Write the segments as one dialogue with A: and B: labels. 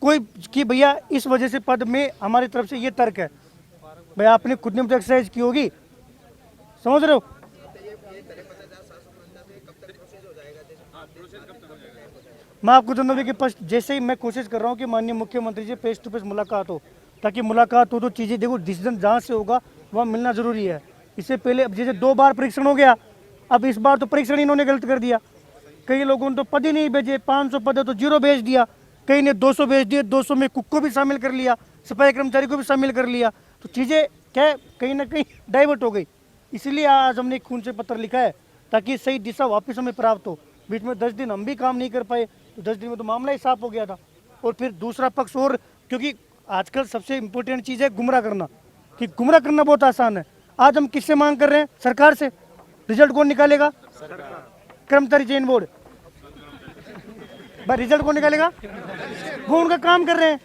A: कोई कि भैया इस वजह से पद में हमारी तरफ से ये तर्क है, भाई आपने खुद ने मुझे एक्सरसाइज की होगी, समझ रहे हो। मैं आपको जनवरी के फर्स्ट जैसे ही मैं कोशिश कर रहा हूँ कि माननीय मुख्यमंत्री से फेस टू फेस मुलाकात हो, ताकि मुलाकात हो तो चीज़ें देखो, डिसीजन जहाँ से होगा वहाँ मिलना जरूरी है। इससे पहले अब जैसे 2 बार परीक्षण हो गया, अब इस बार तो परीक्षण इन्होंने गलत कर दिया। कई लोगों ने तो पद ही नहीं भेजे, 500 पद है तो 0 भेज दिया, कई ने 200 भेज दिए, 200 में कुक को भी शामिल कर लिया, सफाई कर्मचारी को भी शामिल कर लिया, तो चीज़ें क्या कहीं ना कहीं डाइवर्ट हो गई। इसलिए आज हमने खून से पत्र लिखा है ताकि सही दिशा वापस हमें प्राप्त हो। बीच में 10 दिन हम भी काम नहीं कर पाए, तो 10 दिन में तो मामला ही साफ हो गया था। और फिर दूसरा पक्ष, और क्योंकि आजकल सबसे इम्पोर्टेंट चीज़ है गुमराह करना, कि गुमराह करना बहुत आसान है। आज हम किससे मांग कर रहे हैं? सरकार से। रिजल्ट कौन निकालेगा? कर्मचारी चयन बोर्ड। भाई रिजल्ट कौन निकालेगा? वो उनका काम कर रहे हैं।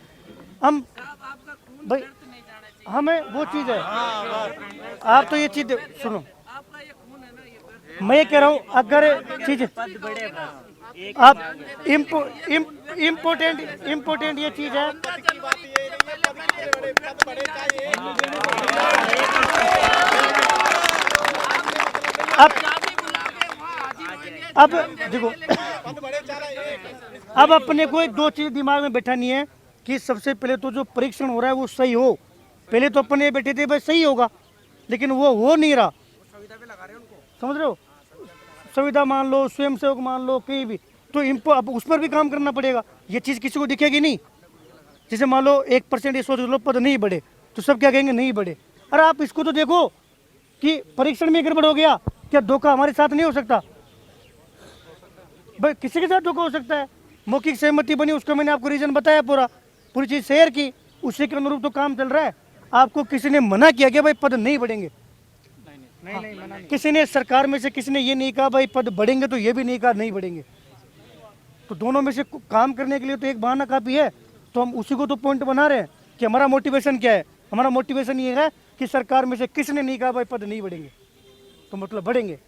A: हम भाई हमें वो चीज़ है, आप तो ये चीज़ सुनो, मैं ये कह रहा हूँ अगर चीज़ आप इम्पोर्टेंट ये चीज़ है, अब देखो, अब अपने को 2 चीज दिमाग में बैठा नहीं है कि सबसे पहले तो जो परीक्षण हो रहा है वो सही हो। पहले तो अपने बैठे थे भाई सही होगा, लेकिन वो हो नहीं रहा, समझ रहे हो। सुविधा मान लो, स्वयं सेवक मान लो, कहीं भी, तो अब उस पर भी काम करना पड़ेगा। ये चीज़ किसी को दिखेगी नहीं। जैसे मान लो 1% ये सोच लो पद नहीं बढ़े, तो सब क्या कहेंगे? नहीं बढ़े। अरे आप इसको तो देखो कि परीक्षण में गड़बड़ हो गया, क्या धोखा हमारे साथ नहीं हो सकता? भाई किसी के साथ धोखा हो सकता है। मौखिक सहमति बनी, उसका मैंने आपको रीजन बताया, पूरी चीज़ शेयर की, उसी के अनुरूप तो काम चल रहा है। आपको किसी ने मना किया कि भाई पद नहीं बढ़ेंगे? नहीं, किसी ने सरकार में से किसी ने ये नहीं कहा भाई पद बढ़ेंगे, तो ये भी नहीं कहा नहीं बढ़ेंगे। तो दोनों में से काम करने के लिए तो एक बहाना काफ़ी है। तो हम उसी को तो पॉइंट बना रहे हैं कि हमारा मोटिवेशन क्या है। हमारा मोटिवेशन ये है कि सरकार में से किसी ने नहीं कहा भाई पद नहीं बढ़ेंगे, तो मतलब बढ़ेंगे।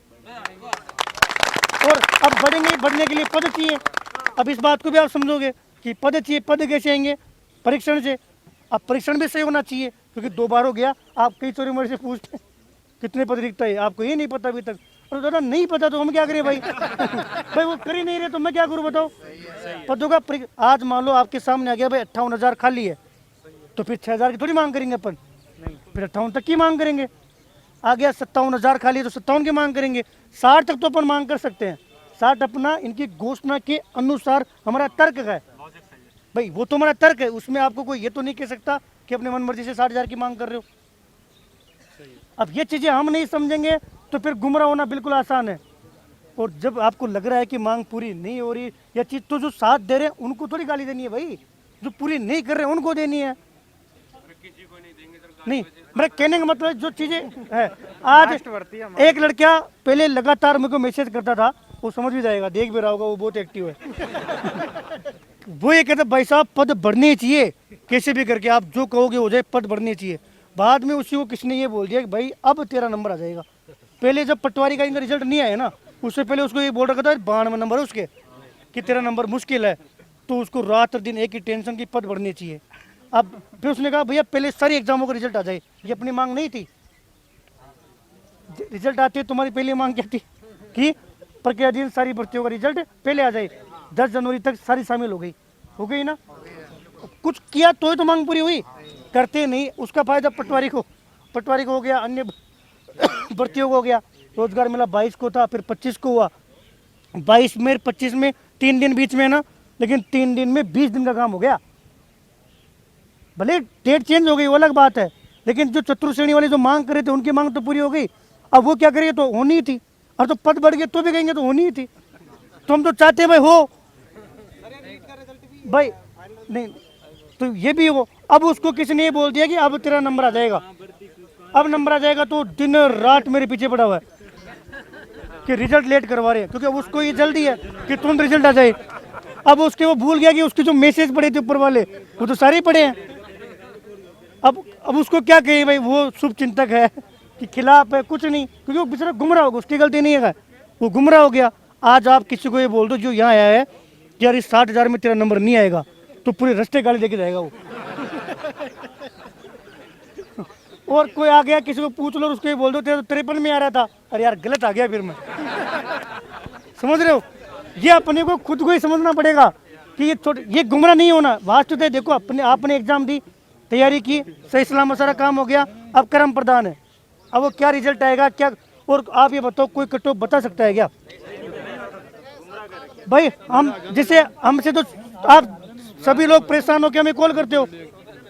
A: और अब बढ़ेंगे, बढ़ने के लिए पद चाहिए। अब इस बात को भी आप समझोगे कि पद चाहिए। पद कैसे आएंगे? परीक्षण से। अब परीक्षण भी सही होना चाहिए, क्योंकि 2 बार हो गया। आप कई चोरी मेरे से पूछते हैं कितने पद रिक्त है, आपको ये नहीं पता अभी तक। और दादा नहीं पता तो हम क्या करें भाई? भाई वो कर ही नहीं रहे तो मैं क्या करूँ बताओ? पदों का आज मान लो आपके सामने आ गया भाई 58,000 खाली है, तो फिर 6,000 की थोड़ी मांग करेंगे अपन, फिर 58 तक की मांग करेंगे। आ गया 57,000 खाली है तो 57 की मांग करेंगे। 60 तक तो अपन मांग कर सकते हैं। 60 अपना इनकी घोषणा के अनुसार हमारा तर्क है भाई, वो तो हमारा तर्क है। उसमें आपको कोई ये तो नहीं कह सकता कि अपने मन मर्जी से 60,000 की मांग कर रहे हो। अब ये चीज़ें हम नहीं समझेंगे तो फिर गुमराह होना बिल्कुल आसान है। और जब आपको लग रहा है कि मांग पूरी नहीं हो रही या चीज़, तो जो साथ दे रहे हैं उनको थोड़ी गाली देनी है भाई, जो पूरी नहीं कर रहे हैं उनको देनी है। नहीं, मेरा कहने का मतलब जो चीज़ें है, आज एक लड़का पहले लगातार मेरे को मैसेज करता था, वो समझ भी जाएगा, देख भी रहा होगा, वो बहुत एक्टिव है। वो ये कहता भाई साहब पद बढ़ने चाहिए, कैसे भी करके आप जो कहोगे हो जाए, पद बढ़ने चाहिए। बाद में उसी को किसी ने ये बोल दिया कि भाई अब तेरा नंबर आ जाएगा। पहले जब पटवारी का इनका रिजल्ट नहीं आया ना, उससे पहले उसको ये बोल रखा था 92 नंबर है उसके, कि तेरा नंबर मुश्किल है। तो उसको रात दिन एक ही टेंशन की पद बढ़नी चाहिए। अब फिर उसने कहा भैया पहले सारी एग्जामों का रिजल्ट आ जाए। ये अपनी मांग नहीं थी। रिजल्ट आती तुम्हारी पहली मांग क्या थी कि प्रक्रियाधीन सारी भर्तियों का रिजल्ट पहले आ जाए। 10 जनवरी तक सारी शामिल हो गई ना। कुछ किया तो ही तो मांग पूरी हुई, करते नहीं। उसका फायदा पटवारी को हो गया, अन्य भर्तियों को हो गया। रोजगार मेला 22 को था, फिर 25 को हुआ। 22 में 25 में 3 दिन बीच में है ना, लेकिन 3 दिन में 20 दिन का काम हो गया। भले डेट चेंज हो गई वो अलग बात है, लेकिन जो चतुर्थ श्रेणी वाले जो मांग कर रहे थे उनकी मांग तो पूरी हो गई। अब वो क्या करेंगे? तो होनी ही थी। अब तो पद बढ़ गए तो भी कहेंगे तो होनी ही थी। तो हम तो चाहते हैं भाई हो भाई, नहीं तो ये भी हो। अब उसको किसी ने ये बोल दिया कि अब तेरा नंबर आ जाएगा, अब नंबर आ जाएगा, तो दिन रात मेरे पीछे पड़ा हुआ है कि रिजल्ट लेट करवा रहे हैं, क्योंकि उसको ये जल्दी है कि तुरंत रिजल्ट आ जाए। अब उसके वो भूल गया कि उसके जो मैसेज पड़े थे ऊपर वाले वो तो सारे पड़े हैं। अब उसको क्या कहे भाई, वो शुभ चिंतक है कि खिलाफ है, कुछ नहीं, क्योंकि वो बेचारा गुमराह होगा, उसकी गलती नहीं है, वो गुमराह हो गया। आज आप किसी को ये बोल दो जो यहाँ आया है कि यार इस 60,000 में तेरा नंबर नहीं आएगा, तो पूरे रास्ते गाली देके जाएगा वो। और कोई आ गया किसी को पूछ लो, उसको ये बोल दो तेरे तो 53 में आ रहा था, अरे यार गलत आ गया फिर मैं। समझ रहे हो, ये अपने को खुद को ही समझना पड़ेगा कि ये गुमराह नहीं होना। वास्तव में देखो, अपने आपने एग्जाम दी, तैयारी की, सही सलामत सारा काम हो गया, अब कर्म प्रधान है। अब वो क्या रिजल्ट आएगा क्या, और आप ये बताओ कोई कटो बता सकता है क्या भाई? हम जैसे हमसे तो आप सभी लोग परेशान होकर हमें कॉल करते हो,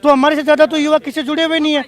A: तो हमारे से ज्यादा तो युवा किसी जुड़े हुए नहीं है।